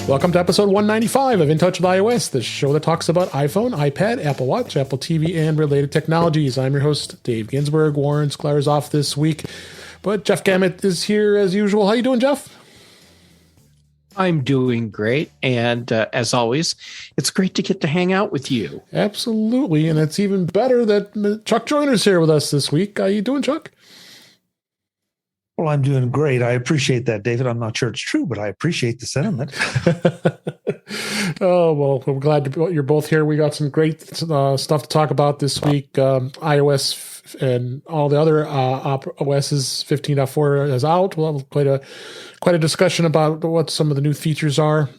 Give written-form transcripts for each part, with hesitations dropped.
Welcome to episode 195 of In Touch with iOS, the show that talks about iPhone, iPad, Apple Watch, Apple TV, and related technologies. I'm your host, Dave Ginsburg. Warren Sklar's off this week, but Jeff Gamet is here as usual. How you doing, Jeff? I'm doing great, and as always, it's great to get to hang out with you. Absolutely, and it's even better that Chuck Joyner's here with us this week. How you doing, Chuck? Well, I'm doing great. I appreciate that, David. I'm not sure it's true, but I appreciate the sentiment. Oh, well, we're glad you're both here. We got some great stuff to talk about this week. iOS and all the other OSs 15.4 is out. We'll have quite a discussion about what some of the new features are.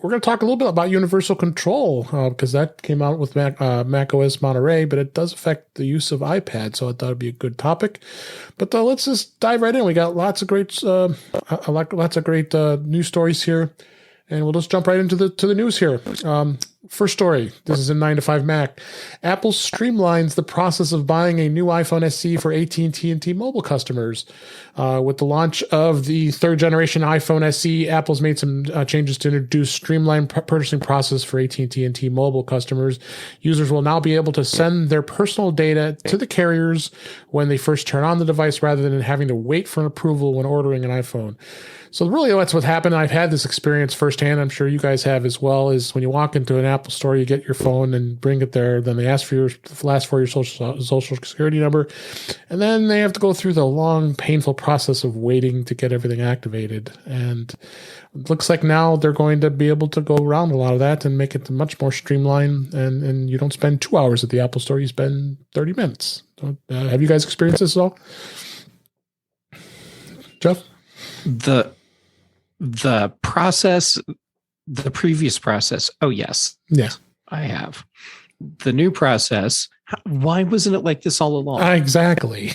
We're going to talk a little bit about universal control because that came out with Mac OS Monterey, but it does affect the use of iPad, so I thought it'd be a good topic. But let's just dive right in. We got lots of great news stories here, and we'll just jump right into the news here. First story. This is in 9 to 5 Mac. Apple streamlines the process of buying a new iPhone SE for AT&T and T-Mobile customers. With the launch of the third generation iPhone SE, Apple's made some changes to introduce streamlined purchasing process for AT&T and T-Mobile customers. Users will now be able to send their personal data to the carriers when they first turn on the device rather than having to wait for an approval when ordering an iPhone. So really that's what happened. I've had this experience firsthand. I'm sure you guys have as well, is when you walk into an Apple store, you get your phone and bring it there. Then they ask for your last for your social security number. And then they have to go through the long, painful process of waiting to get everything activated. And it looks like now they're going to be able to go around a lot of that and make it much more streamlined. And you don't spend 2 hours at the Apple store. You spend 30 minutes. Have you guys experienced this at all? Jeff? The process, the previous process. Oh, yes. Yeah. I have. The new process. Why wasn't it like this all along? Exactly.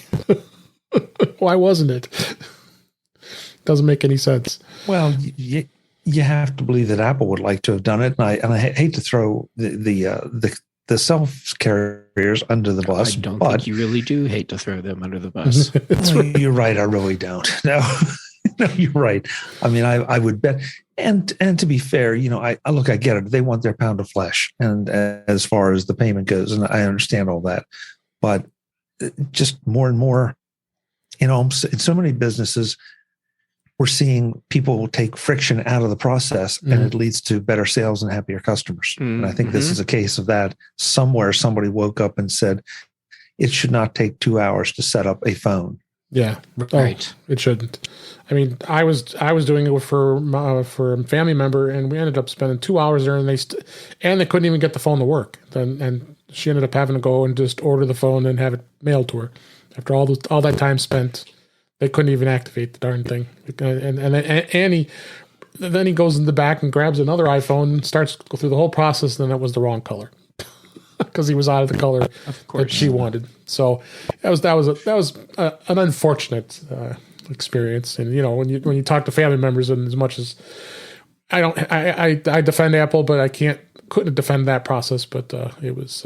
Why wasn't it? Doesn't make any sense. Well, you have to believe that Apple would like to have done it. And I hate to throw the self carriers under the bus. I don't think you really do hate to throw them under the bus. You're right. I really don't. No, you're right. I mean, I would bet. And to be fair, I get it. They want their pound of flesh. And as far as the payment goes, and I understand all that, but just more and more, in so many businesses, we're seeing people take friction out of the process, and it leads to better sales and happier customers. And I think this is a case of that. Somewhere somebody woke up and said, it should not take 2 hours to set up a phone. Yeah, right. Oh, it shouldn't. I mean, I was doing it for a family member, and we ended up spending 2 hours there, and they couldn't even get the phone to work. And she ended up having to go and just order the phone and have it mailed to her. After all that time spent, they couldn't even activate the darn thing. And then he goes in the back and grabs another iPhone and starts to go through the whole process. And then it was the wrong color. Because he was out of the color that she wanted. So that was an unfortunate experience. And when you talk to family members, and as much as I defend Apple, but I couldn't defend that process. But it was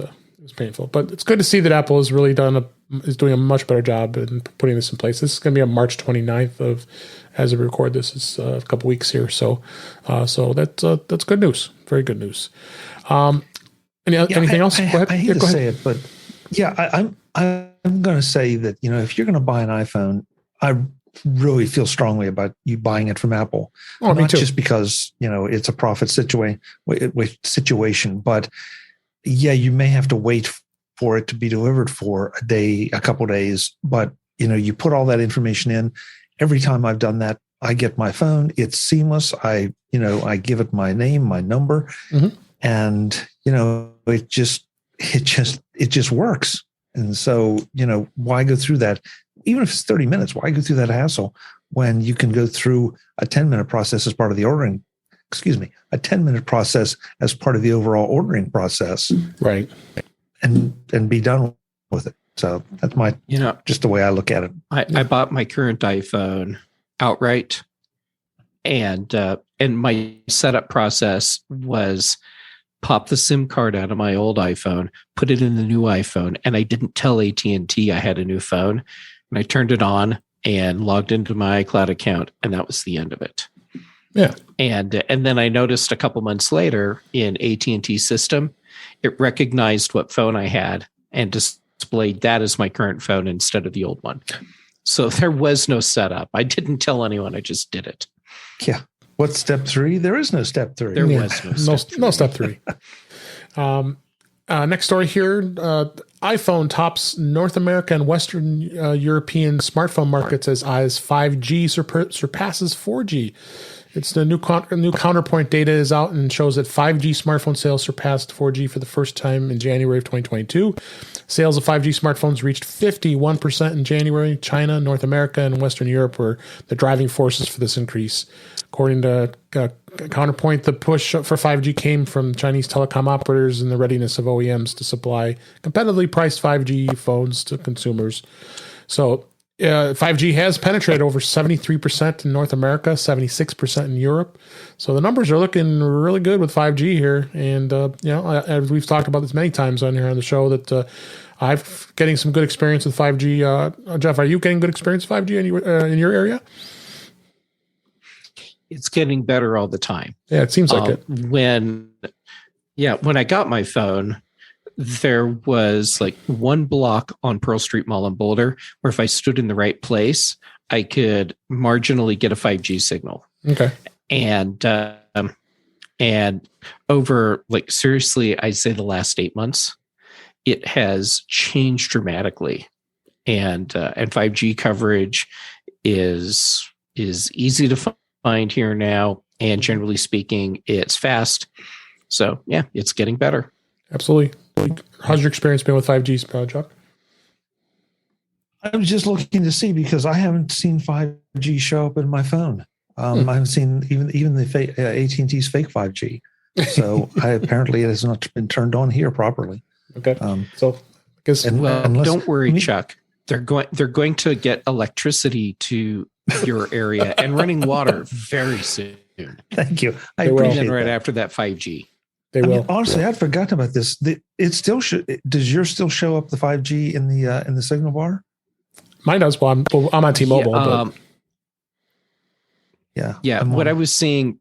painful. But it's good to see that Apple has really is doing a much better job in putting this in place. This is going to be on March 29th as we record this. Is a couple weeks here. So that's good news. Very good news. Anything else? Go ahead. I hate to say it, but I'm going to say that if you're going to buy an iPhone, I really feel strongly about you buying it from Apple. Oh, not just because it's a profit situation, but you may have to wait for it to be delivered for a couple days. But you put all that information in. Every time I've done that, I get my phone. It's seamless. I give it my name, my number. And, it just works. And so, why go through that? Even if it's 30 minutes, why go through that hassle when you can go through a 10-minute process as part of the ordering? A 10-minute process as part of the overall ordering process. Right. And be done with it. So that's just the way I look at it. I bought my current iPhone outright, and my setup process was pop the SIM card out of my old iPhone, put it in the new iPhone, and I didn't tell AT&T I had a new phone. And I turned it on and logged into my iCloud account, and that was the end of it. Yeah. And then I noticed a couple months later in AT&T system, it recognized what phone I had and displayed that as my current phone instead of the old one. So there was no setup. I didn't tell anyone. I just did it. Yeah. What's step 3? There is no step 3. There was no step 3. Next story here. iPhone tops North America and Western European smartphone markets as 5G surpasses 4G. It's the new counterpoint data is out and shows that 5G smartphone sales surpassed 4G for the first time in January of 2022. Sales of 5G smartphones reached 51% in January. China, North America, and Western Europe were the driving forces for this increase. According to Counterpoint, the push for 5G came from Chinese telecom operators and the readiness of OEMs to supply competitively priced 5G phones to consumers. So 5G has penetrated over 73% in North America, 76% in Europe. So the numbers are looking really good with 5G here. And, as we've talked about this many times on here on the show, that I'm getting some good experience with 5G. Jeff, are you getting good experience with 5G in your area? It's getting better all the time. Yeah, it seems like it. When I got my phone, there was like one block on Pearl Street Mall in Boulder where if I stood in the right place, I could marginally get a 5G signal. Okay. And over seriously, I'd say the last 8 months, it has changed dramatically. And 5G coverage is easy to find here now. And generally speaking, it's fast. So yeah, it's getting better. Absolutely. How's your experience been with 5G, Chuck? I was just looking to see because I haven't seen 5G show up in my phone. I haven't seen even the AT&T's fake 5G. So apparently it has not been turned on here properly. Okay. So I guess don't worry, Chuck. They're going to get electricity to your area and running water very soon. Thank you. I appreciate right that. After that 5G. They will. Honestly, I'd forgotten about this. It still does yours still show up the 5G in the signal bar? Mine does. Well, I'm on T-Mobile. Yeah. What I was seeing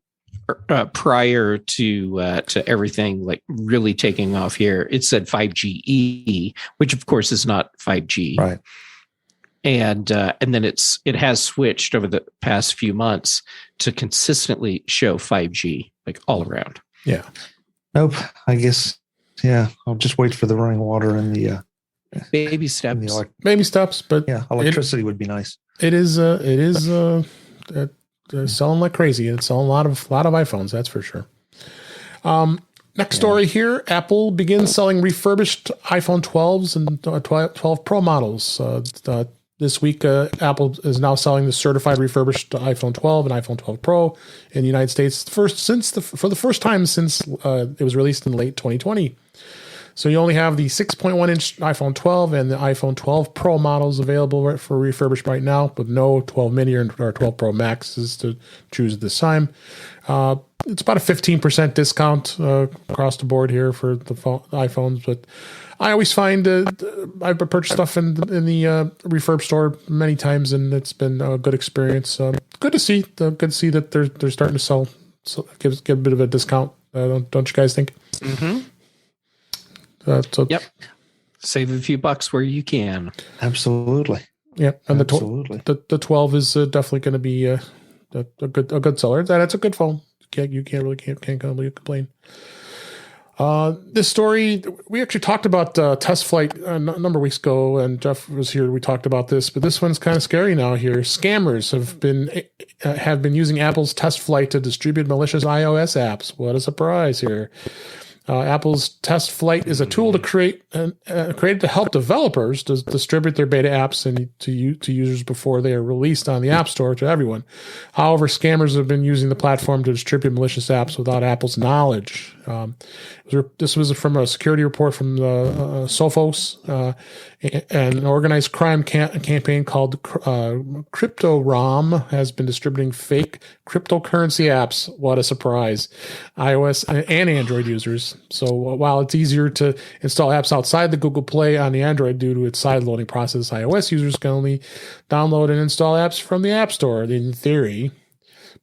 prior to everything really taking off here, it said 5GE, which of course is not 5G. Right. And then it has switched over the past few months to consistently show 5G all around. Yeah. Nope. I guess. Yeah. I'll just wait for the running water and the baby steps. Baby steps, but yeah, electricity would be nice. It is selling like crazy. It's selling a lot of iPhones. That's for sure. Next story here: Apple begins selling refurbished iPhone 12s and 12 Pro models. This week, Apple is now selling the certified refurbished iPhone 12 and iPhone 12 Pro in the United States for the first time since it was released in late 2020. So you only have the 6.1-inch iPhone 12 and the iPhone 12 Pro models available for refurbished right now, with no 12 mini or 12 Pro Maxes to choose at this time. It's about a 15% discount across the board here for the iPhones, but I always find I've purchased stuff in the refurb store many times, and it's been a good experience. Good to see. Good to see that they're starting to sell. So get a bit of a discount. Don't you guys think? Mm-hmm. Yep. Save a few bucks where you can. Absolutely. Yeah, and absolutely. The 12 is definitely going to be a good seller. That's a good phone. You can't really complain. This story, we actually talked about test flight a number of weeks ago, and Jeff was here. We talked about this, but this one's kind of scary now. Here, scammers have been using Apple's test flight to distribute malicious iOS apps. What a surprise here! Apple's test flight is a tool to created to help developers to distribute their beta apps and to users before they are released on the App Store to everyone. However, scammers have been using the platform to distribute malicious apps without Apple's knowledge. This was from a security report from the Sophos, and an organized crime campaign called CryptoROM has been distributing fake cryptocurrency apps. What a surprise. iOS and Android users. So while it's easier to install apps outside the Google Play on the Android due to its side loading process, iOS users can only download and install apps from the App Store in theory.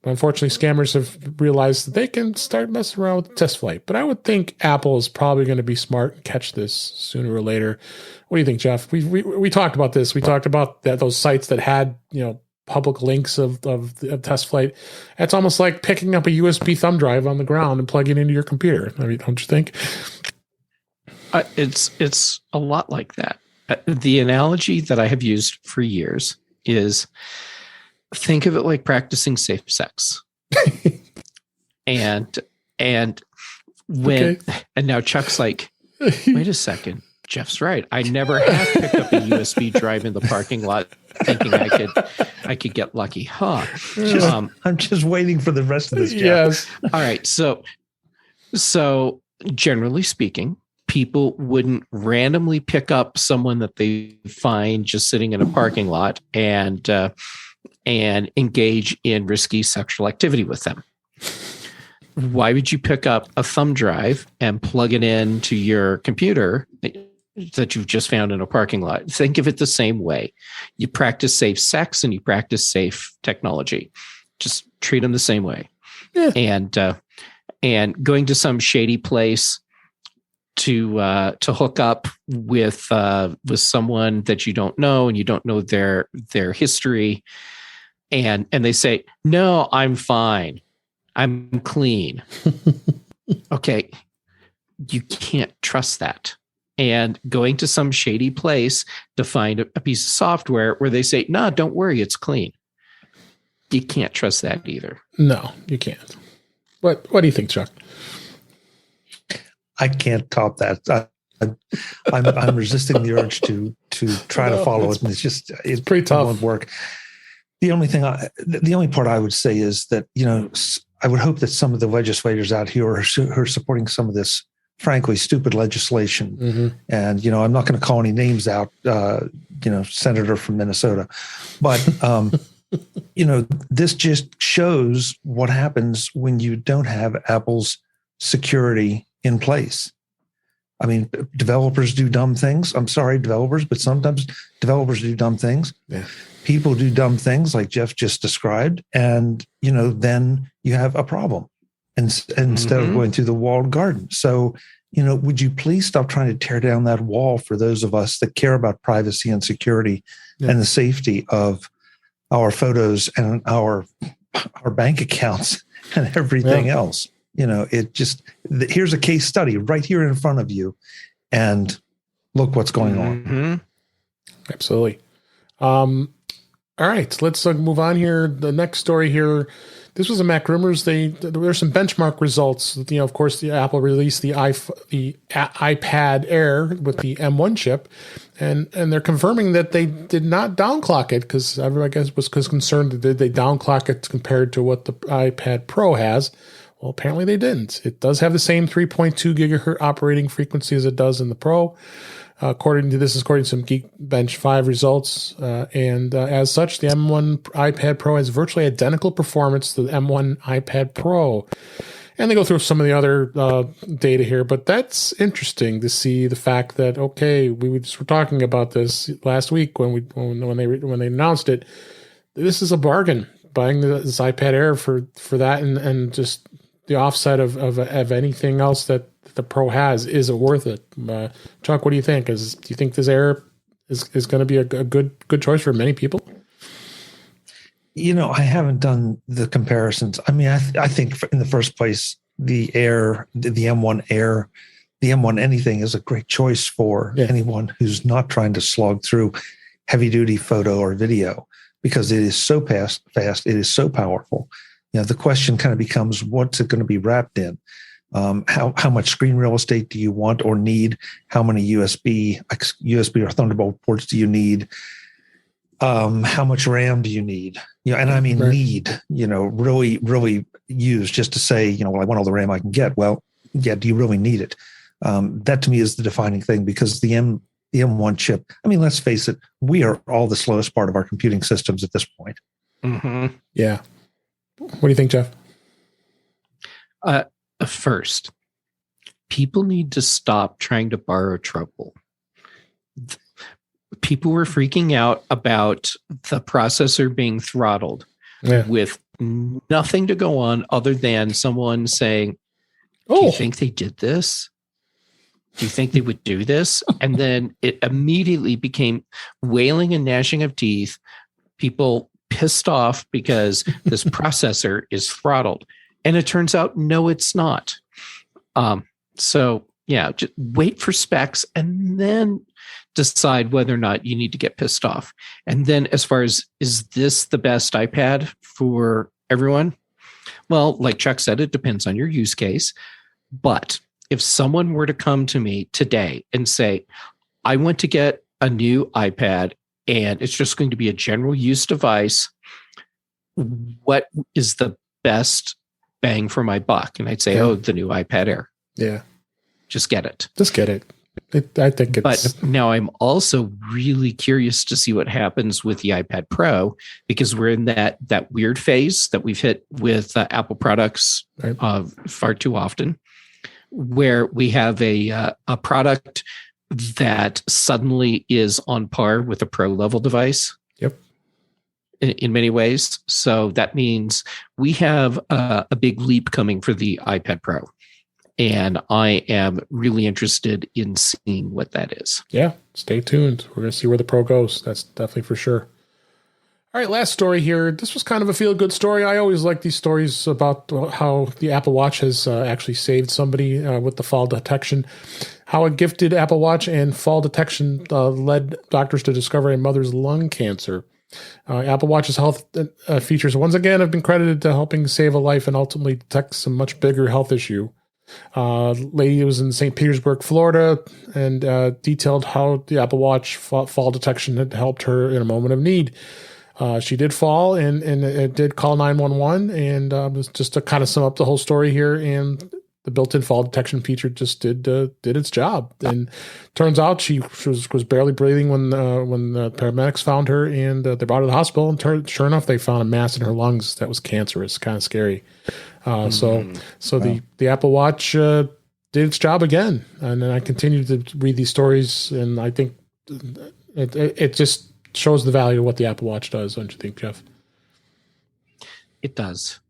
But unfortunately, scammers have realized that they can start messing around with the test flight. But I would think Apple is probably going to be smart and catch this sooner or later. What do you think, Jeff? We talked about this. We talked about those sites that had public links of test flight. It's almost like picking up a USB thumb drive on the ground and plugging it into your computer. I mean, don't you think? It's a lot like that. The analogy that I have used for years is, think of it like practicing safe sex. and when and now Chuck's like, wait a second, Jeff's right. I never have picked up a USB drive in the parking lot thinking I could get lucky. Huh. I'm just waiting for the rest of this, Jeff. Yes. All right. So generally speaking, people wouldn't randomly pick up someone that they find just sitting in a parking lot and engage in risky sexual activity with them. Why would you pick up a thumb drive and plug it into your computer that you've just found in a parking lot? Think of it the same way. You practice safe sex and you practice safe technology. Just treat them the same way. Yeah. And going to some shady place to hook up with someone that you don't know and you don't know their history, and they say, no, I'm fine, I'm clean. Okay, you can't trust that. And going to some shady place to find a piece of software where they say, no, don't worry, it's clean. You can't trust that either. No, you can't. What do you think, Chuck? I can't top that. I'm resisting the urge to try to follow it, and it's pretty tough. It won't work. The only part I would say is that I would hope that some of the legislators out here who are supporting some of this, frankly, stupid legislation, mm-hmm. and I'm not going to call any names out, senator from Minnesota, but this just shows what happens when you don't have Apple's security in place. I mean, developers do dumb things. I'm sorry, developers, but sometimes developers do dumb things. Yeah. People do dumb things like Jeff just described. And, then you have a problem instead of going through the walled garden. So, would you please stop trying to tear down that wall for those of us that care about privacy and security and the safety of our photos and our bank accounts and everything else. Here's a case study right here in front of you, and look what's going on. Absolutely. All right, let's move on here. The next story here, this was a Mac Rumors. There's some benchmark results. Of course, the Apple released the iPad Air with the M1 chip, and they're confirming that they did not downclock it, because everybody was concerned that did they downclock it compared to what the iPad Pro has. Well, apparently they didn't. It does have the same 3.2 gigahertz operating frequency as it does in the Pro. According to some Geekbench 5 results. And as such, the M1 iPad Pro has virtually identical performance to the M1 iPad Pro. And they go through some of the other data here, but that's interesting to see the fact that, okay, we were talking about this last week when they announced it. This is a bargain, buying this iPad Air for that, and just the offset of anything else that the Pro has. Is it worth it? Chuck, what do you think? Do you think this Air is going to be a good choice for many people? I haven't done the comparisons. I mean, I think in the first place, the Air, the M1 Air, the M1 anything is a great choice for anyone who's not trying to slog through heavy duty photo or video, because it is so fast, it is so powerful. The question kind of becomes, what's it going to be wrapped in? How much screen real estate do you want or need? How many USB or Thunderbolt ports do you need? How much RAM do you need? And I mean, need, really, really use just to say, well, I want all the RAM I can get. Well, yeah, do you really need it? That to me is the defining thing, because the M1 chip, I mean, let's face it, we are all the slowest part of our computing systems at this point. Mm-hmm. Yeah. What do you think, Jeff? First, people need to stop trying to borrow trouble. People were freaking out about the processor being throttled with nothing to go on other than someone saying, do you think they did this? Do you think they would do this? And then it immediately became wailing and gnashing of teeth. People pissed off because this processor is throttled. And it turns out, no, it's not. So yeah, just wait for specs and then decide whether or not you need to get pissed off. And then as far as, is this the best iPad for everyone? Well, like Chuck said, it depends on your use case. But if someone were to come to me today and say, I want to get a new iPad and it's just going to be a general use device, what is the best bang for my buck? And I'd say, the new iPad Air. Yeah. Just get it. Just get it. I think it's... But now I'm also really curious to see what happens with the iPad Pro, because we're in that weird phase that we've hit with Apple products far too often, where we have a product that suddenly is on par with a Pro level device. Yep. In many ways. So that means we have a big leap coming for the iPad Pro. And I am really interested in seeing what that is. Yeah, stay tuned. We're going to see where the Pro goes. That's definitely for sure. All right, last story here. This was kind of a feel-good story. I always like these stories about how the Apple Watch has actually saved somebody with the fall detection. How a gifted Apple Watch and fall detection led doctors to discover a mother's lung cancer. Apple Watch's health features once again have been credited to helping save a life and ultimately detect some much bigger health issue. Lady was in St. Petersburg, Florida, and detailed how the Apple Watch fall detection had helped her in a moment of need. She did fall and it did call 911, and just to kind of sum up the whole story here, and the built-in fall detection feature just did its job. And turns out she was barely breathing when the paramedics found her, and they brought her to the hospital. And sure enough, they found a mass in her lungs that was cancerous. Kind of scary. So wow. the Apple Watch did its job again. And then I continue to read these stories, and I think it just shows the value of what the Apple Watch does, don't you think, Jeff? It does.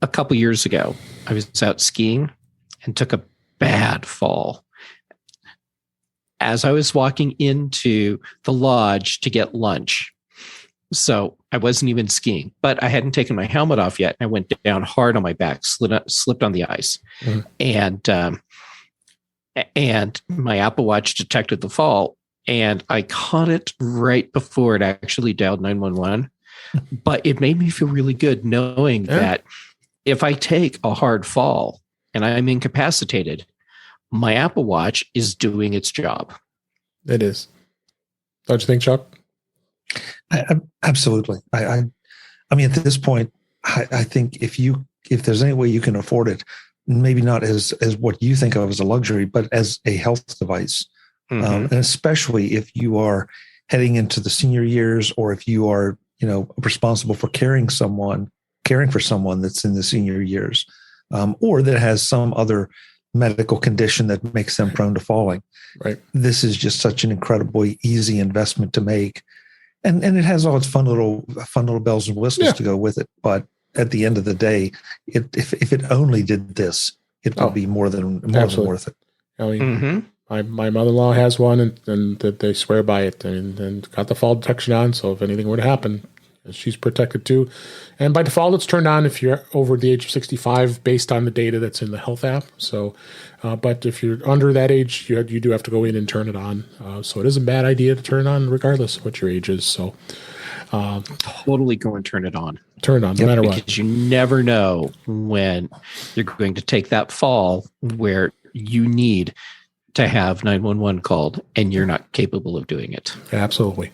A couple years ago, I was out skiing and took a bad fall. As I was walking into the lodge to get lunch, so I wasn't even skiing, but I hadn't taken my helmet off yet. I went down hard on my back, slipped on the ice, and my Apple Watch detected the fall, and I caught it right before it actually dialed 911. But it made me feel really good knowing that if I take a hard fall and I'm incapacitated, my Apple Watch is doing its job. It is. Don't you think, Chuck? Absolutely. I mean, at this point, I think if there's any way you can afford it, maybe not as what you think of as a luxury, but as a health device, and especially if you are heading into the senior years, or if you are responsible for caring for someone that's in the senior years, or that has some other medical condition that makes them prone to falling. Right. This is just such an incredibly easy investment to make. And it has all its fun little bells and whistles to go with it. But at the end of the day, if it only did this, it would be more than worth it. I mean, my mother-in-law has one, and they swear by it, and got the fall detection on. So if anything were to happen, she's protected too. And by default, it's turned on if you're over the age of 65 based on the data that's in the health app. So, but if you're under that age, you do have to go in and turn it on. So it is a bad idea to turn it on regardless of what your age is. So totally go and turn it on. Turn it on, no matter what. Because you never know when you're going to take that fall where you need to have 911 called and you're not capable of doing it. Absolutely.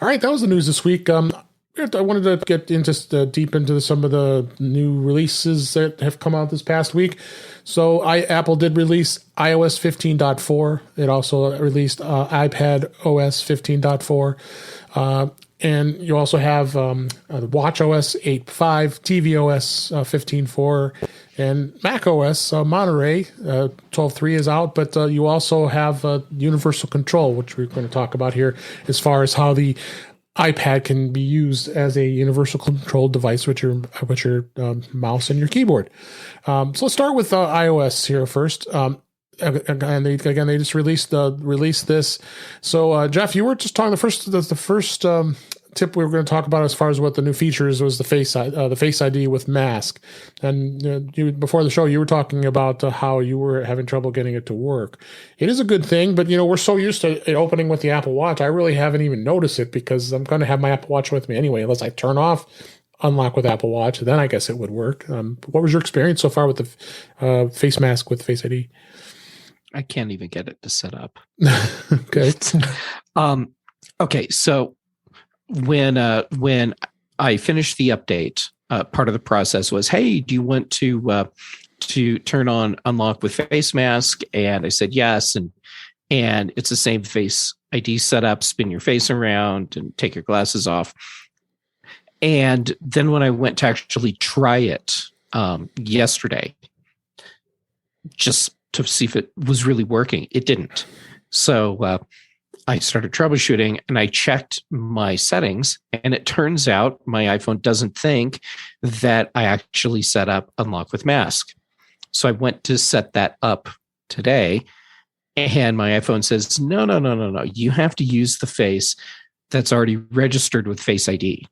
All right, that was the news this week. I wanted to get into deep into some of the new releases that have come out this past week. So Apple did release iOS 15.4. It also released iPad OS 15.4. And you also have WatchOS 8.5, tvOS 15.4, and macOS Monterey 12.3 is out. But you also have universal control, which we're going to talk about here, as far as how the iPad can be used as a universal control device with your mouse and your keyboard. So let's start with iOS here first. Again, they just released this. So Jeff, you were just talking the first tip we were going to talk about as far as what the new features was the Face ID with mask. And before the show, you were talking about how you were having trouble getting it to work. It is a good thing, but we're so used to it opening with the Apple Watch, I really haven't even noticed it because I'm going to have my Apple Watch with me anyway, unless I turn off unlock with Apple Watch. Then I guess it would work. What was your experience so far with the face mask with Face ID? I can't even get it to set up. Okay. Okay. So when I finished the update, part of the process was, hey, do you want to turn on unlock with face mask? And I said yes, and it's the same Face ID setup. Spin your face around and take your glasses off. And then when I went to actually try it yesterday, just to see if it was really working, it didn't. So I started troubleshooting and I checked my settings, and it turns out my iPhone doesn't think that I actually set up unlock with mask. So I went to set that up today, and my iPhone says, no. You have to use the face that's already registered with Face ID.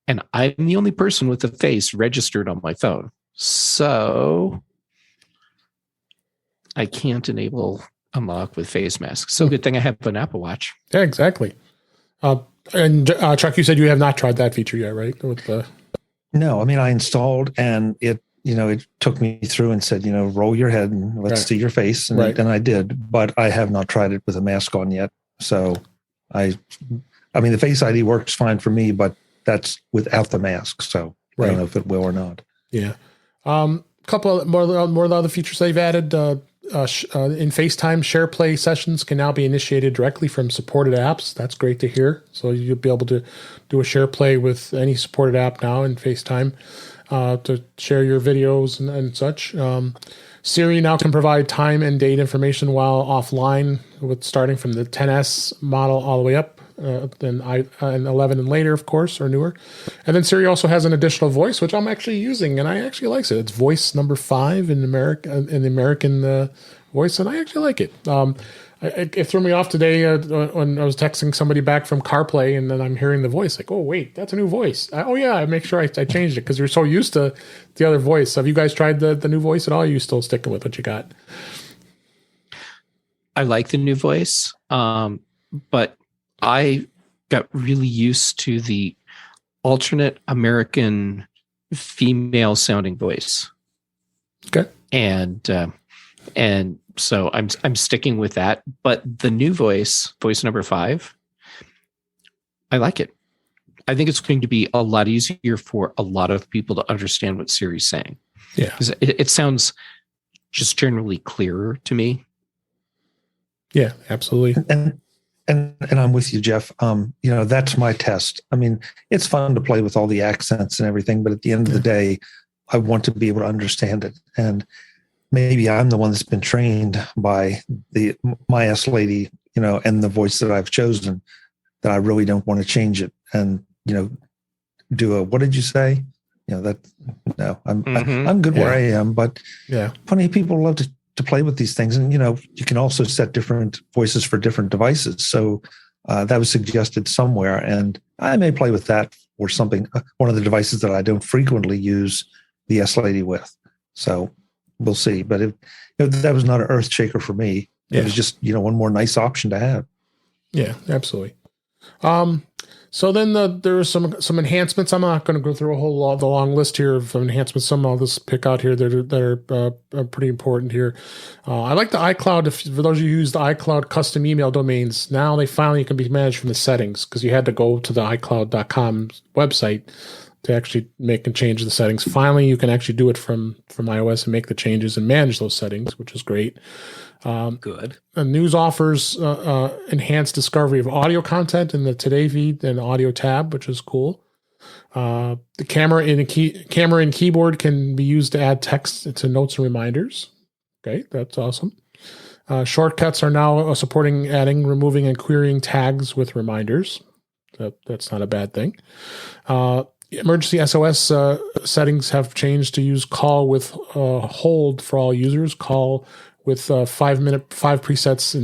And I'm the only person with the face registered on my phone. So I can't enable unlock with face mask. So good thing I have an Apple Watch. Yeah, exactly. And Chuck, you said you have not tried that feature yet, right? No, I mean, I installed and it took me through and said, roll your head and let's see your face. And, and I did, but I have not tried it with a mask on yet. So I mean, the Face ID works fine for me, but that's without the mask. So I don't know if it will or not. Yeah. Couple more of the other features they've added. In FaceTime Share Play sessions can now be initiated directly from supported apps. That's great to hear. So you'll be able to do a Share Play with any supported app now in FaceTime to share your videos and such. Siri now can provide time and date information while offline, with starting from the 10S model all the way up, and 11 and later, of course, or newer. And then Siri also has an additional voice, which I'm actually using, and I actually like it. It's voice number 5 in the American voice, and I actually like it. It threw me off today when I was texting somebody back from CarPlay, and then I'm hearing the voice, like, oh, wait, that's a new voice. I make sure I changed it because you're so used to the other voice. Have you guys tried the new voice at all? Or are you still sticking with what you got? I like the new voice, but I got really used to the alternate American female sounding voice. Okay. And so I'm sticking with that. But the new voice number 5, I like it. I think it's going to be a lot easier for a lot of people to understand what Siri's saying. Yeah. It sounds just generally clearer to me. Yeah, absolutely. And I'm with you, Jeff. That's my test. I mean, it's fun to play with all the accents and everything, but at the end of the day, I want to be able to understand it. And maybe I'm the one that's been trained by my S lady, and the voice that I've chosen, that I really don't want to change it and, do a, what did you say? I'm good where I am, but plenty of people love to play with these things. And, you can also set different voices for different devices. So that was suggested somewhere, and I may play with that or something, one of the devices that I don't frequently use the S lady with. So we'll see. But that was not an earth shaker for me. It was just, one more nice option to have. Yeah, absolutely. So then there are some enhancements. I'm not going to go through the long list here of enhancements. Some I'll just pick out here that are pretty important here. I like the iCloud. For those of you who use the iCloud custom email domains, now they finally can be managed from the settings, because you had to go to the iCloud.com website to actually make and change the settings. Finally, you can actually do it from iOS and make the changes and manage those settings, which is great. Good. News offers enhanced discovery of audio content in the Today feed and audio tab, which is cool. The camera and keyboard can be used to add text to notes and reminders. Okay, that's awesome. Shortcuts are now supporting adding, removing, and querying tags with reminders. that's not a bad thing. Emergency SOS settings have changed to use call with hold for all users. Call with 5 presets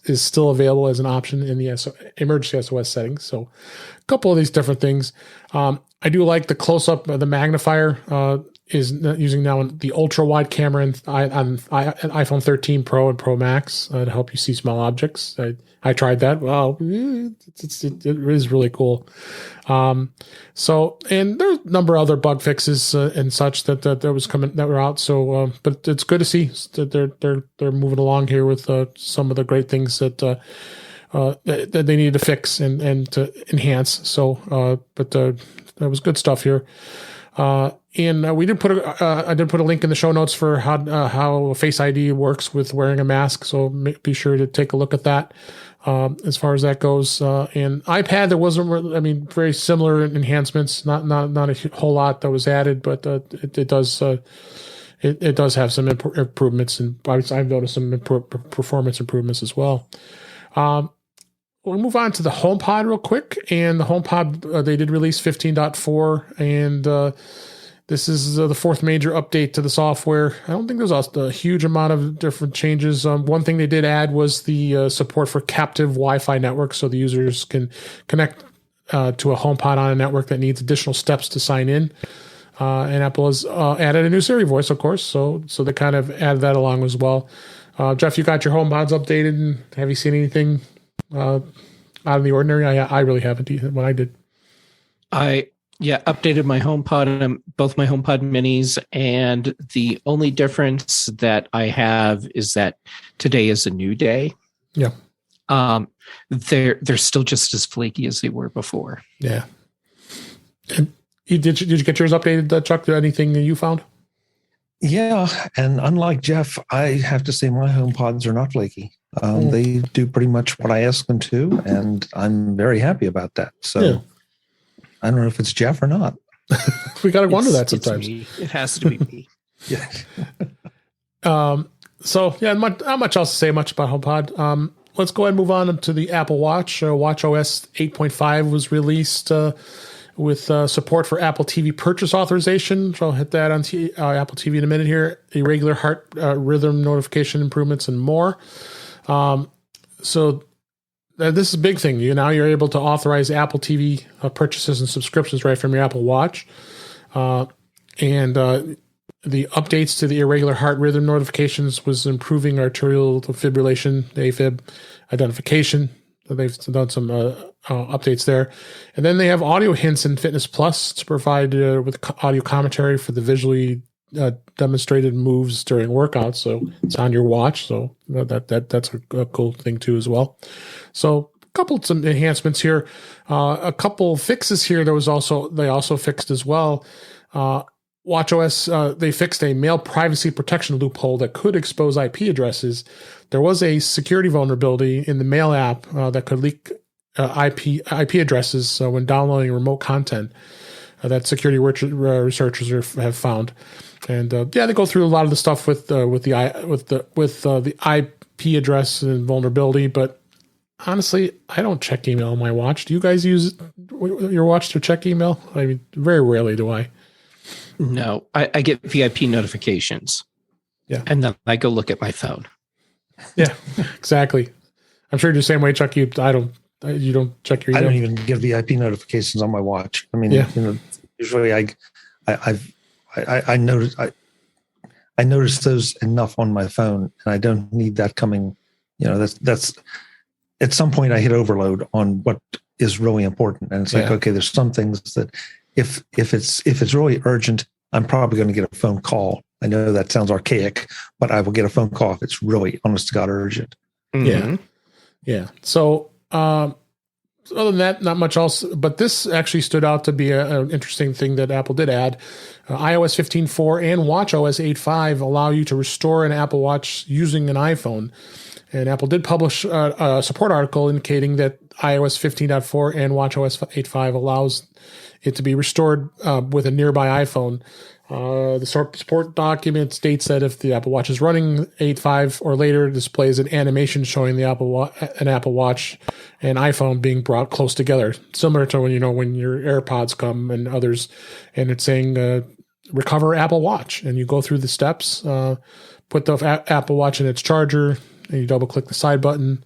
is still available as an option in the emergency SOS settings. So a couple of these different things. I do like the close-up, the magnifier is using now the ultra-wide camera on iPhone 13 Pro and Pro Max to help you see small objects. I tried that. Wow, it is really cool. So, and there's a number of other bug fixes and such that were out. So, but it's good to see that they're moving along here with some of the great things that they needed to fix and to enhance. So, but that was good stuff here. And we did I did put a link in the show notes for how Face ID works with wearing a mask. So be sure to take a look at that. As far as that goes, and iPad, there wasn't, very similar enhancements, not a whole lot that was added, but it does have some improvements, and I've noticed some performance improvements as well. We'll move on to the HomePod real quick, and the HomePod, they did release 15.4, and this is the fourth major update to the software. I don't think there's a huge amount of different changes. One thing they did add was the support for captive Wi-Fi networks, so the users can connect to a HomePod on a network that needs additional steps to sign in. And Apple has added a new Siri voice, of course, so they kind of added that along as well. Jeff, you got your HomePods updated, and have you seen anything out of the ordinary? I really haven't when I did. Updated my HomePod, both my HomePod minis, and the only difference that I have is that today is a new day. Yeah. They're still just as flaky as they were before. Yeah. And did you get yours updated, Chuck? Anything that you found? Yeah, and unlike Jeff, I have to say my HomePods are not flaky. They do pretty much what I ask them to, and I'm very happy about that. So. Yeah. I don't know if it's Jeff or not. We got to wonder that sometimes. It has to be me. Yeah. So, not much else to say much about HomePod. Let's go ahead and move on to the Apple Watch. WatchOS 8.5 was released with support for Apple TV purchase authorization. So I'll hit that on Apple TV in a minute here. Irregular heart rhythm notification improvements and more. This is a big thing. You're able to authorize Apple TV purchases and subscriptions right from your Apple Watch. And the updates to the irregular heart rhythm notifications was improving arterial fibrillation, the AFib identification. They've done some updates there. And then they have audio hints in Fitness Plus to provide with audio commentary for the visually demonstrated moves during workouts. So it's on your watch. So that's a cool thing too as well. So some enhancements here, a couple fixes here. They also fixed as well. WatchOS, they fixed a mail privacy protection loophole that could expose IP addresses. There was a security vulnerability in the Mail app that could leak IP addresses when downloading remote content that security researchers have found. And they go through a lot of the stuff with the IP address and vulnerability. But honestly, I don't check email on my watch. Do you guys use your watch to check email? I mean, very rarely do I. No, I get VIP notifications. Yeah, and then I go look at my phone. Yeah, exactly. I'm sure you're the same way, Chuck. You don't check your email. I don't even get VIP notifications on my watch. I mean, usually I notice those enough on my phone, and I don't need that coming. That's at some point I hit overload on what is really important, and it's like, okay, there's some things that if it's really urgent, I'm probably going to get a phone call. I know that sounds archaic, but I will get a phone call if it's really honest to God urgent. Mm-hmm. Yeah. So other than that, not much else. But this actually stood out to be an interesting thing that Apple did add. iOS 15.4 and watchOS 8.5 allow you to restore an Apple Watch using an iPhone. And Apple did publish a support article indicating that iOS 15.4 and watchOS 8.5 allows it to be restored with a nearby iPhone. The support document states that if the Apple Watch is running 8.5 or later, displays an animation showing the Apple Watch and iPhone being brought close together, similar to when your AirPods come and others, and it's saying recover Apple Watch, and you go through the steps, put the Apple Watch in its charger, and you double click the side button,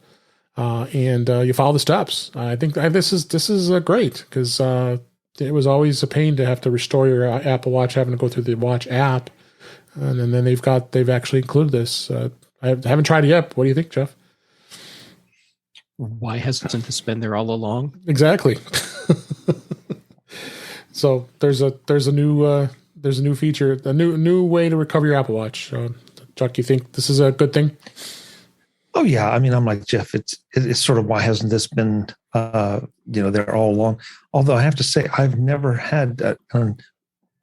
and you follow the steps. I think this is great because it was always a pain to have to restore your Apple Watch, having to go through the Watch app, and then they've actually included this. I haven't tried it yet. What do you think, Jeff? Why hasn't this been there all along? Exactly. So there's a new feature, a new way to recover your Apple Watch. Chuck, you think this is a good thing? Oh yeah, I mean, I'm like Jeff. It's sort of why hasn't this been there all along? Although I have to say, I've never had.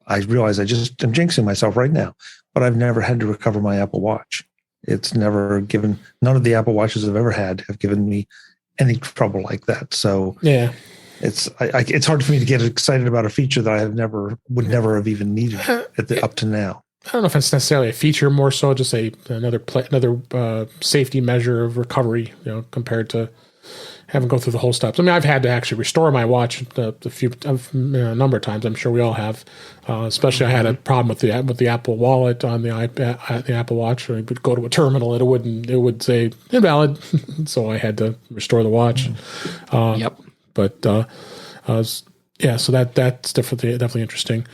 I realize I'm jinxing myself right now, but I've never had to recover my Apple Watch. It's never given. None of the Apple Watches I've ever had have given me any trouble like that. So yeah, it's hard for me to get excited about a feature that I would never have even needed up to now. I don't know if it's necessarily a feature, more so just another safety measure of recovery, compared to having to go through the whole steps. I mean, I've had to actually restore my watch a number of times. I'm sure we all have. Especially, I had a problem with the Apple Wallet on the iPad, the Apple Watch. I would go to a terminal, it would say invalid, so I had to restore the watch. Yep. But yeah, so that's definitely interesting.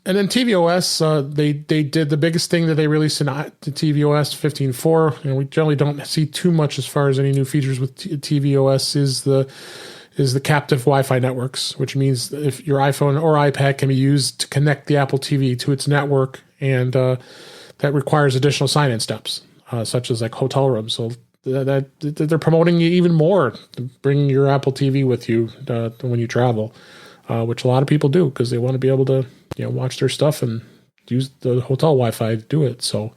And then tvOS, they did the biggest thing that they released in the tvOS 15.4. We generally don't see too much as far as any new features with tvOS is the captive Wi-Fi networks, which means if your iPhone or iPad can be used to connect the Apple TV to its network, and that requires additional sign-in steps, such as like hotel rooms. So that they're promoting you even more, bringing your Apple TV with you when you travel, which a lot of people do because they want to be able to watch their stuff and use the hotel Wi-Fi to do it. So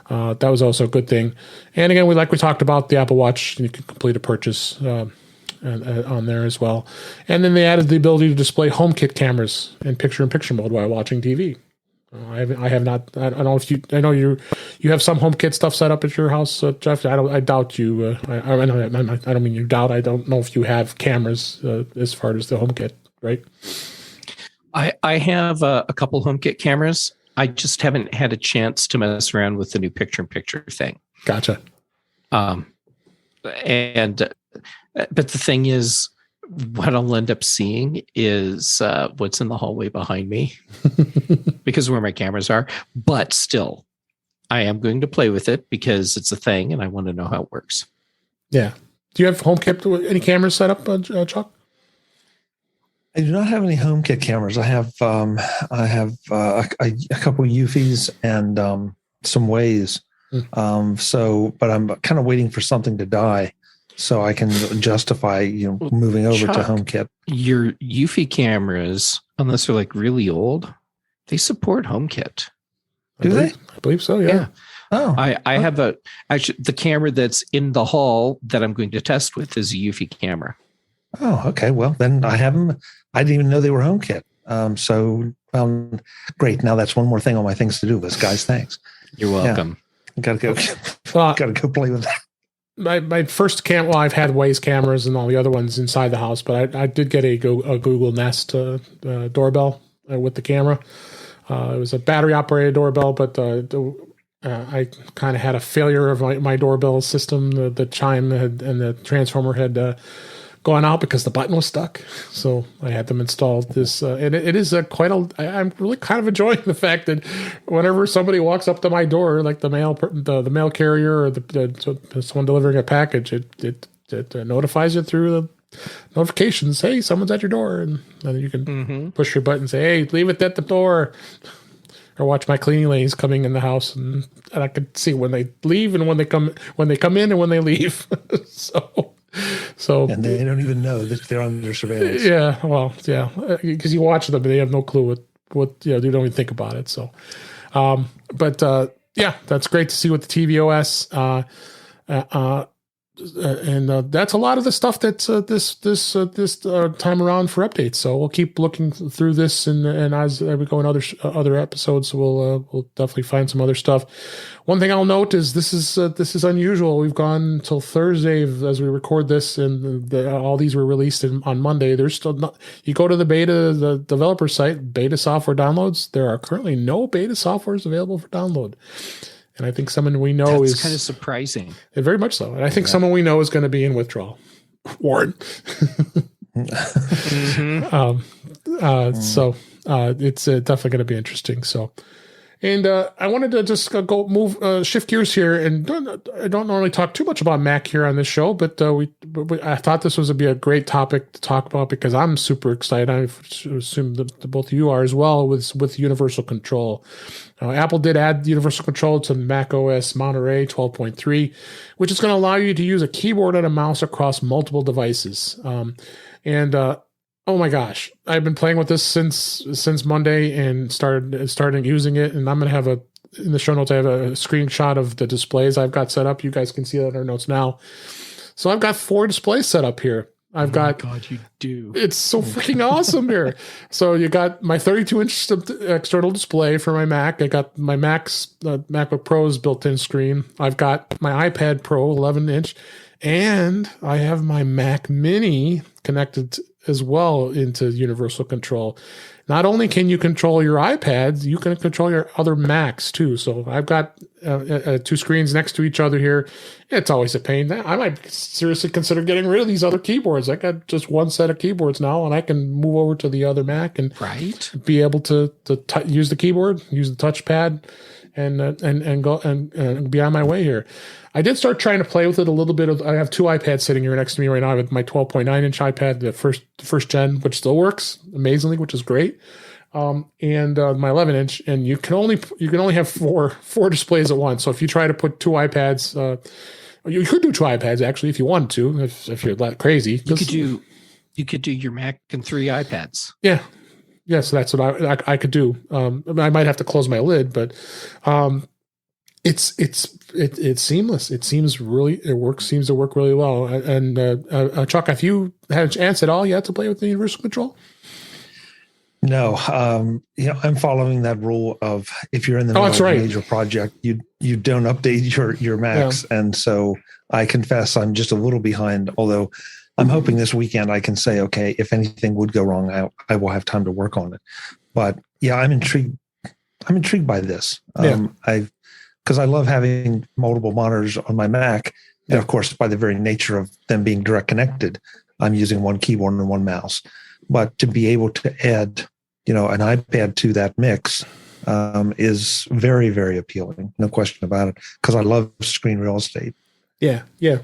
that was also a good thing. And again, we talked about the Apple Watch, you can complete a purchase on there as well. And then they added the ability to display HomeKit cameras in picture-in-picture mode while watching TV. I have not. I don't know if you. I know you have some HomeKit stuff set up at your house, Jeff. I doubt you. I don't mean you doubt. I don't know if you have cameras as far as the HomeKit, right? I have a couple HomeKit cameras. I just haven't had a chance to mess around with the new picture-in-picture thing. Gotcha. But the thing is, what I'll end up seeing is what's in the hallway behind me because of where my cameras are. But still, I am going to play with it because it's a thing and I want to know how it works. Yeah. Do you have HomeKit? Any cameras set up, Chuck? I do not have any HomeKit cameras. I have a couple Eufys and some Ways. But I'm kind of waiting for something to die so I can justify moving over to HomeKit. Your Eufy cameras, unless they're like really old, they support HomeKit. Do they? I believe so. Yeah. Oh, I have the camera that's in the hall that I'm going to test with is a Eufy camera. Oh, okay. Well, then I have them. I didn't even know they were HomeKit. Great. Now that's one more thing on my things to do list, guys. Thanks. You're welcome. Yeah. Gotta go play with that. My first camera, I've had Waze cameras and all the other ones inside the house, but I did get a Google Nest doorbell with the camera. It was a battery operated doorbell, but I kind of had a failure of my doorbell system. The chime and the transformer had gone out because the button was stuck. So I had them install this. And it is I'm really kind of enjoying the fact that whenever somebody walks up to my door, like the mail carrier or someone delivering a package, it notifies you through the notifications. Hey, someone's at your door. And then you can push your button and say, hey, leave it at the door. Or watch my cleaning ladies coming in the house, and I could see when they leave and when they come in and when they leave. So and they don't even know that they're under surveillance. Yeah, well, yeah, because you watch them, and they have no clue what they don't even think about it. So, yeah, that's great to see with the tvOS. that's a lot of the stuff that's this time around for updates. So we'll keep looking through this, and as we go in other episodes, we'll definitely find some other stuff. One thing I'll note is this is unusual. We've gone until Thursday as we record this, and all these were released on Monday. There's still not. You go to the developer site, beta software downloads. There are currently no beta softwares available for download. And I think someone we know is kind of surprising. Very much so. And I think someone we know is going to be in withdrawal. Warren. So it's definitely going to be interesting. So, and I wanted to just shift gears here, and I don't normally talk too much about Mac here on this show, but I thought this would be a great topic to talk about because I'm super excited. I assume that both of you are as well with universal control. Apple did add universal control to Mac OS Monterey 12.3, which is going to allow you to use a keyboard and a mouse across multiple devices. Oh my gosh, I've been playing with this since Monday and started using it. And I'm going to have in the show notes, I have a screenshot of the displays I've got set up. You guys can see that in our notes now. So I've got 4 displays set up here. God, you do. It's so freaking awesome here. So you got my 32-inch external display for my Mac. I got my MacBook Pro's built-in screen. I've got my iPad Pro 11-inch, and I have my Mac Mini connected as well into universal control. Not only can you control your iPads, you can control your other Macs too. So I've got 2 screens next to each other here. It's always a pain. I might seriously consider getting rid of these other keyboards. I got just one set of keyboards now, and I can move over to the other Mac and be able to use the keyboard, use the touchpad, and go and be on my way here. I did start trying to play with it a little bit. I have 2 iPads sitting here next to me right now. I have my 12.9-inch iPad, the first gen, which still works amazingly, which is great, and my 11-inch. And you can only have four displays at once. So if you try to put 2 iPads, you could do 2 iPads actually if you wanted to, if you're that crazy. You could do your Mac and 3 iPads. Yeah. Yeah, so that's what I could do. I might have to close my lid, but it's seamless. It seems to work really well. And Chuck, have you had a chance at all yet to play with the universal control? No, I'm following that rule of if you're in the middle of a major project, you don't update your Macs, and so I confess I'm just a little behind. Although I'm hoping this weekend I can say, okay, if anything would go wrong, I will have time to work on it. But yeah, I'm intrigued. I'm intrigued by this. Because I love having multiple monitors on my Mac, and of course, by the very nature of them being direct connected, I'm using one keyboard and one mouse. But to be able to add, an iPad to that mix is very, very appealing. No question about it. Because I love screen real estate. Yeah.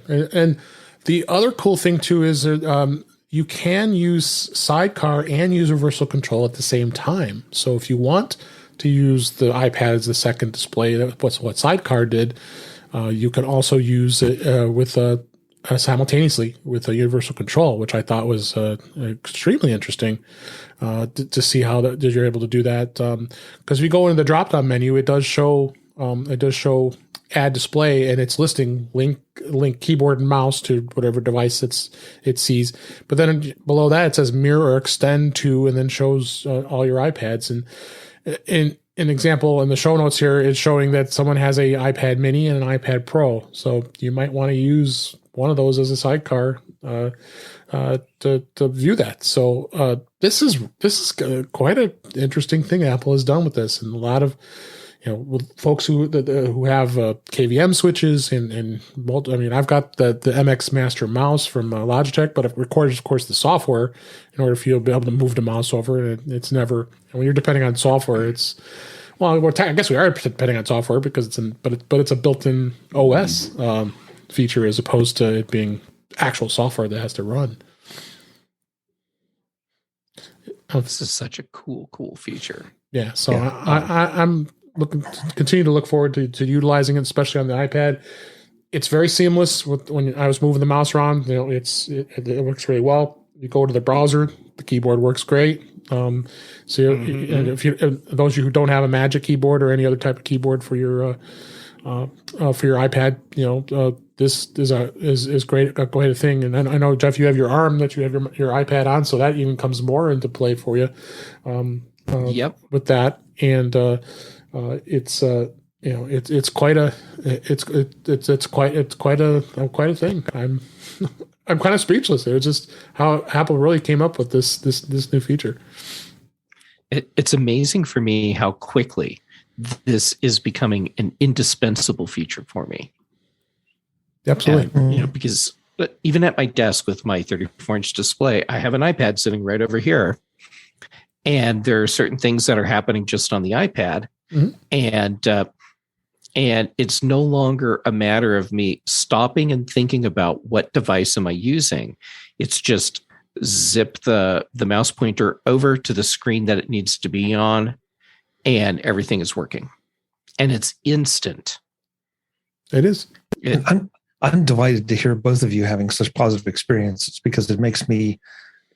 And the other cool thing too is that you can use Sidecar and universal control at the same time. So if you want to use the iPad as the second display, that's what Sidecar did. You can also use it with simultaneously with a universal control, which I thought was extremely interesting to see how you're able to do that. Because if you go into the drop-down menu, it does show add display, and it's listing link keyboard and mouse to whatever device it sees. But then below that, it says mirror or extend to, and then shows all your iPads. And in an example in the show notes here is showing that someone has a iPad Mini and an iPad Pro. So you might want to use one of those as a sidecar to view that. So this is quite an interesting thing Apple has done with this, and a lot of with folks who have KVM switches and I've got the MX Master mouse from Logitech, but it requires, of course, the software in order for you to be able to move the mouse over. And it's never, and when you're depending on software, I guess we are depending on software because it's a built-in OS feature as opposed to it being actual software that has to run. This is such a cool feature. Yeah, so I'm continue to look forward to utilizing it, especially on the iPad. It's very seamless. When I was moving the mouse around, it works really well. You go to the browser, the keyboard works great. And those of you who don't have a Magic Keyboard or any other type of keyboard for your iPad, this is great a great thing. And I know, Jeff, you have your arm that you have your iPad on, so that even comes more into play for you. Yep. With that, and it's it's quite a thing. I'm kind of speechless. It's just how Apple really came up with this new feature. It's amazing for me how quickly this is becoming an indispensable feature for me. Absolutely. And, because even at my desk with my 34-inch display, I have an iPad sitting right over here. And there are certain things that are happening just on the iPad. Mm-hmm. And it's no longer a matter of me stopping and thinking about what device am I using. It's just zip the mouse pointer over to the screen that it needs to be on, and everything is working. And it's instant. It is. I'm delighted to hear both of you having such positive experiences, because it makes me,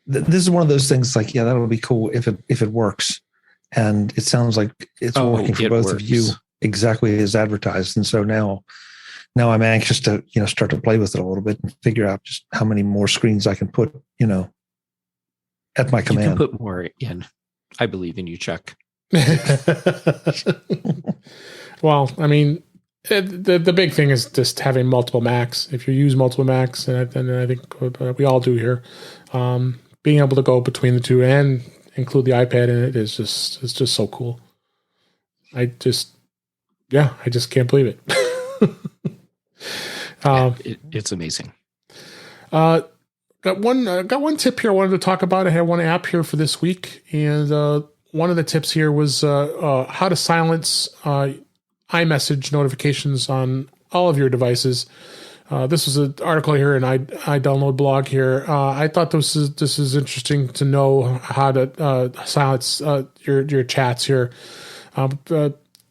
this is one of those things like, yeah, that'll be cool if it works. And it sounds like it's working for both of you exactly as advertised. And so now I'm anxious to, start to play with it a little bit and figure out just how many more screens I can put, at my command. You can put more in. I believe in you, Chuck. Well, I mean, the big thing is just having multiple Macs. If you use multiple Macs, and I think we all do here, being able to go between the two and include the iPad in it is just so cool. I just can't believe it. It's amazing. Got one tip here I wanted to talk about. I had one app here for this week, and one of the tips here was how to silence iMessage notifications on all of your devices. This was an article here in iDownload blog here. I thought this is interesting to know how to silence your chats here.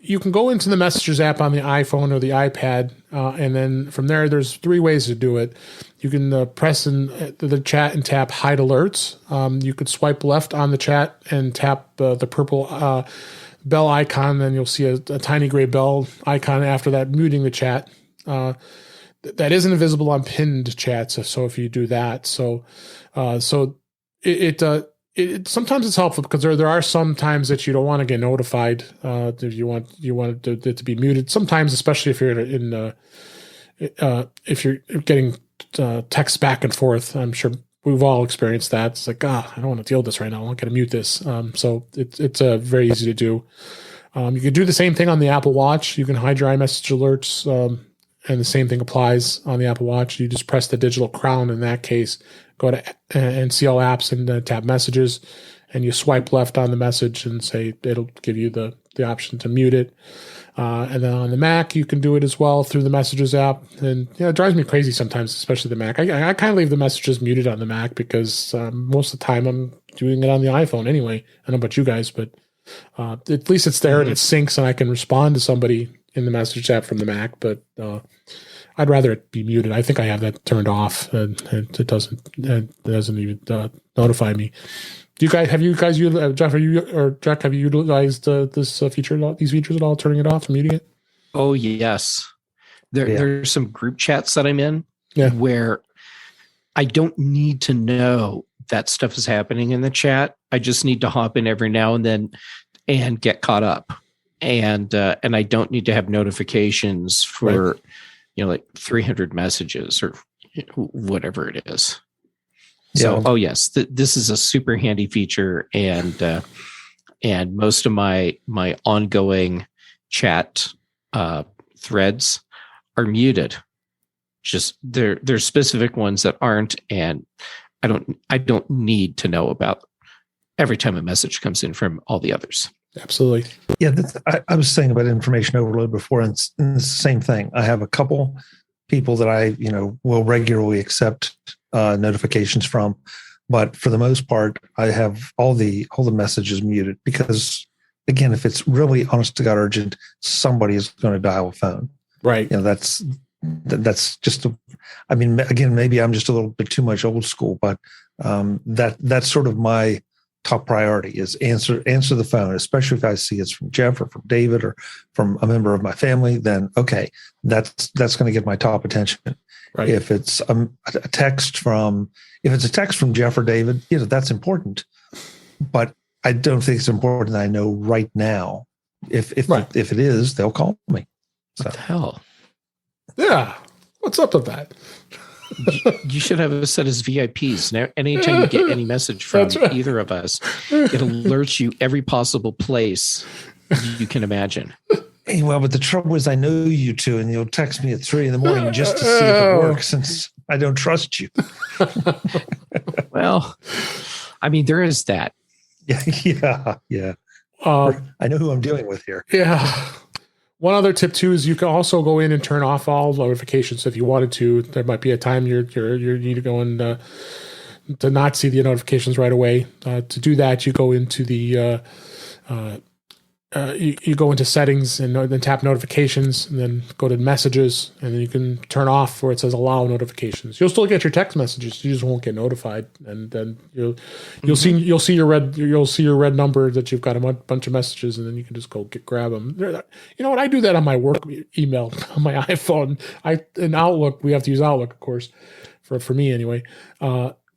You can go into the Messages app on the iPhone or the iPad, and then from there, there's 3 ways to do it. You can press in the chat and tap Hide Alerts. You could swipe left on the chat and tap the purple bell icon, then you'll see a tiny gray bell icon after that, muting the chat. That isn't visible on pinned chats, so if you do that, it sometimes it's helpful because there are some times that you don't want to get notified. If you want it to be muted. Sometimes, especially if you're if you're getting text back and forth, I'm sure we've all experienced that. It's like, I don't want to deal with this right now. I'm not going to mute this. So it's very easy to do. You can do the same thing on the Apple Watch. You can hide your iMessage alerts, and the same thing applies on the Apple Watch. You just press the digital crown in that case, go to and see all apps and tap Messages, and you swipe left on the message and say it'll give you the option to mute it. And then on the Mac, you can do it as well through the Messages app. And it drives me crazy sometimes, especially the Mac. I kind of leave the Messages muted on the Mac because most of the time I'm doing it on the iPhone anyway. I don't know about you guys, but at least it's there and it syncs and I can respond to somebody in the Messages app from the Mac. But I'd rather it be muted. I think I have that turned off, and it doesn't even notify me. Jeff, have you utilized this feature, these features at all, turning it off and muting it? Oh, yes. There's some group chats that I'm in where I don't need to know that stuff is happening in the chat. I just need to hop in every now and then and get caught up. And I don't need to have notifications for, like 300 messages or whatever it is. So, yes, this is a super handy feature, and most of my ongoing chat threads are muted. Just there's specific ones that aren't, and I don't need to know about every time a message comes in from all the others. Absolutely. Yeah, I was saying about information overload before, and it's the same thing. I have a couple people that I will regularly accept notifications from, but for the most part, I have all the messages muted because, again, if it's really honest to God urgent, somebody is going to dial a phone. Right. That's just. Again, maybe I'm just a little bit too much old school, but that's sort of my top priority is answer the phone, especially if I see it's from Jeff or from David or from a member of my family. Then okay, that's going to get my top attention. Right. If it's a text from Jeff or David, that's important. But I don't think it's important that I know right now. If it is, they'll call me. So. What the hell? Yeah. What's up with that? You should have us set as VIPs. Now, anytime you get any message from either of us, it alerts you every possible place you can imagine. Hey, well, but the trouble is I know you two, and you'll text me at 3 a.m. just to see if it works, since I don't trust you. Well, I mean, there is that. Yeah. I know who I'm dealing with here. Yeah. One other tip too is you can also go in and turn off all notifications if you wanted to. There might be a time you need to go and to not see the notifications right away. To do that, you go into the you go into settings and then tap notifications, and then go to messages, and then you can turn off where it says allow notifications. You'll still get your text messages, you just won't get notified, and then you'll see your red number that you've got a bunch of messages, and then you can just go grab them. You know what? I do that on my work email on my iPhone. In Outlook, we have to use Outlook, of course, for me anyway.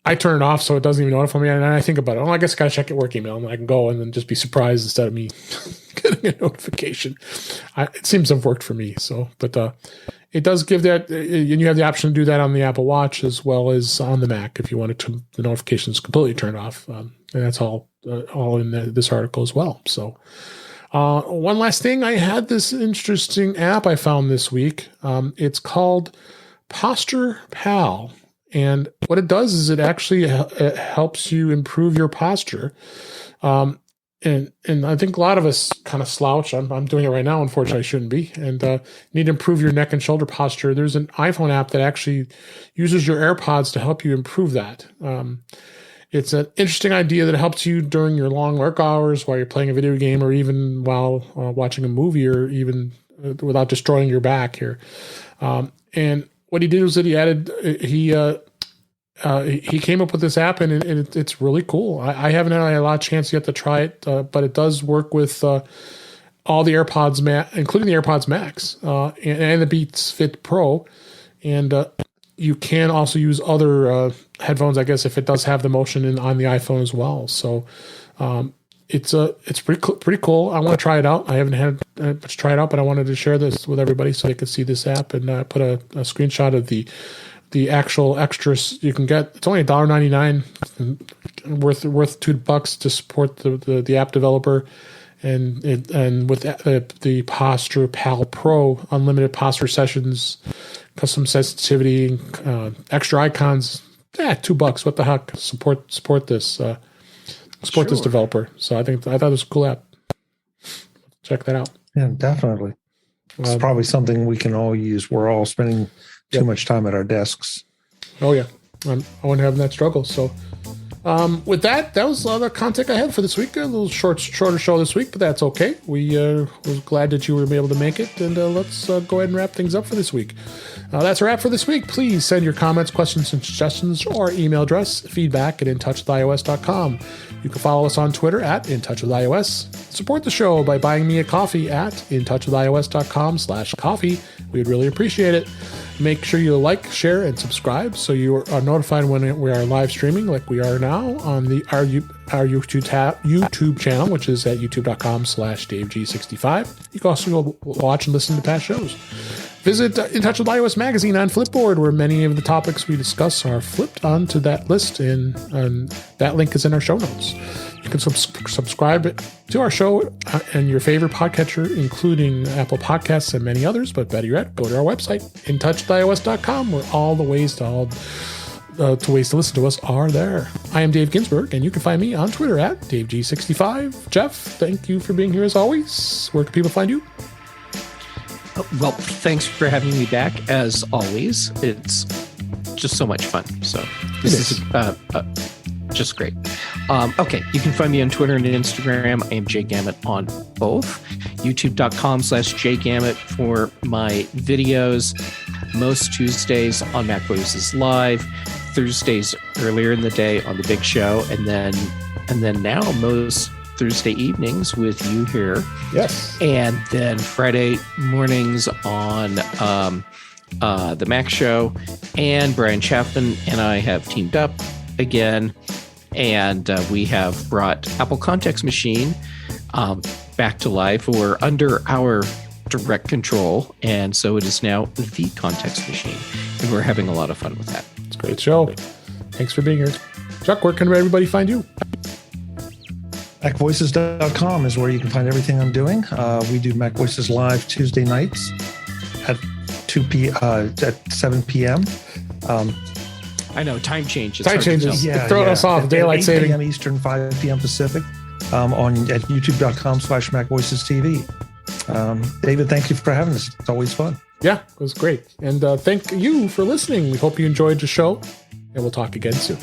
I turn it off so it doesn't even notify me, and I think about it. Oh, I guess I gotta check at work email, and I can go and then just be surprised instead of me getting a notification. It seems to have worked for me. So, but it does give that, and you have the option to do that on the Apple Watch as well as on the Mac if you wanted to the notifications completely turned off. And that's all in this article as well. So, one last thing, I had this interesting app I found this week. It's called Posture Pal. And what it does is it actually it helps you improve your posture. And I think a lot of us kind of slouch. I'm doing it right now. Unfortunately, I shouldn't be. And need to improve your neck and shoulder posture. There's an iPhone app that actually uses your AirPods to help you improve that. It's an interesting idea that helps you during your long work hours while you're playing a video game, or even while watching a movie, or even without destroying your back here. And what he did was that he came up with this app, and it's really cool. I haven't had a lot of chance yet to try it, but it does work with all the AirPods, including the AirPods Max and the Beats Fit Pro, and you can also use other headphones, I guess, if it does have the motion on the iPhone as well. So it's pretty cool. I want to try it out. I haven't had much try it out, but I wanted to share this with everybody so they could see this app, and put a screenshot of the actual extras you can get. It's only $1.99, worth $2 to support the app developer, and with the Posture Pal Pro, unlimited posture sessions, custom sensitivity, extra icons. $2. What the heck? Support this. Support this developer. So I thought it was a cool app. Check that out. Yeah, definitely. It's probably something we can all use. We're all spending too much time at our desks. Oh yeah, I wouldn't have that struggle. So with that was all the content I had for this week. A little shorter show this week, but that's okay. We was glad that you were able to make it, and let's go ahead and wrap things up for this week. That's a wrap for this week. Please send your comments, questions, and suggestions to our email address, feedback@intouchwithios.com. You can follow us on Twitter @intouchwithios. Support the show by buying me a coffee at intouchwithios.com/coffee. We'd really appreciate it. Make sure you like, share, and subscribe so you are notified when we are live streaming, like we are now on our YouTube channel, which is at youtube.com/DaveG65. You can also go watch and listen to past shows. Visit In Touch with iOS magazine on Flipboard, where many of the topics we discuss are flipped onto that list, and that link is in our show notes. You can subscribe to our show and your favorite podcatcher, including Apple Podcasts and many others, but better yet, go to our website, intouchwithios.com, where all the ways to listen to us are there. I am Dave Ginsburg, and you can find me on Twitter @DaveG65. Jeff, thank you for being here as always. Where can people find you? Well, thanks for having me back. As always, it's just so much fun. So this is just great. Okay, you can find me on Twitter and Instagram. I am Gamet on both. YouTube.com/JGamet for my videos. Most Tuesdays on Mac Voices Live. Thursdays earlier in the day on The Big Show. And then and then now most Thursday evenings with you here. Yes. And then Friday mornings on the Mac Show. And Brian Chapman and I have teamed up again. And we have brought Apple Context Machine back to life, or under our direct control. And so it is now the Context Machine. And we're having a lot of fun with that. It's a great show. Thanks for being here. Chuck, where can everybody find you? MacVoices.com is where you can find everything I'm doing. We do Mac Voices live Tuesday nights at 7 p.m. I know, time changes. Time changes. Throwing us off. At Daylight 8 saving. p.m. Eastern, 5 p.m. Pacific at youtube.com/MacVoicesTV. David, thank you for having us. It's always fun. Yeah, it was great. And thank you for listening. We hope you enjoyed the show, and we'll talk again soon.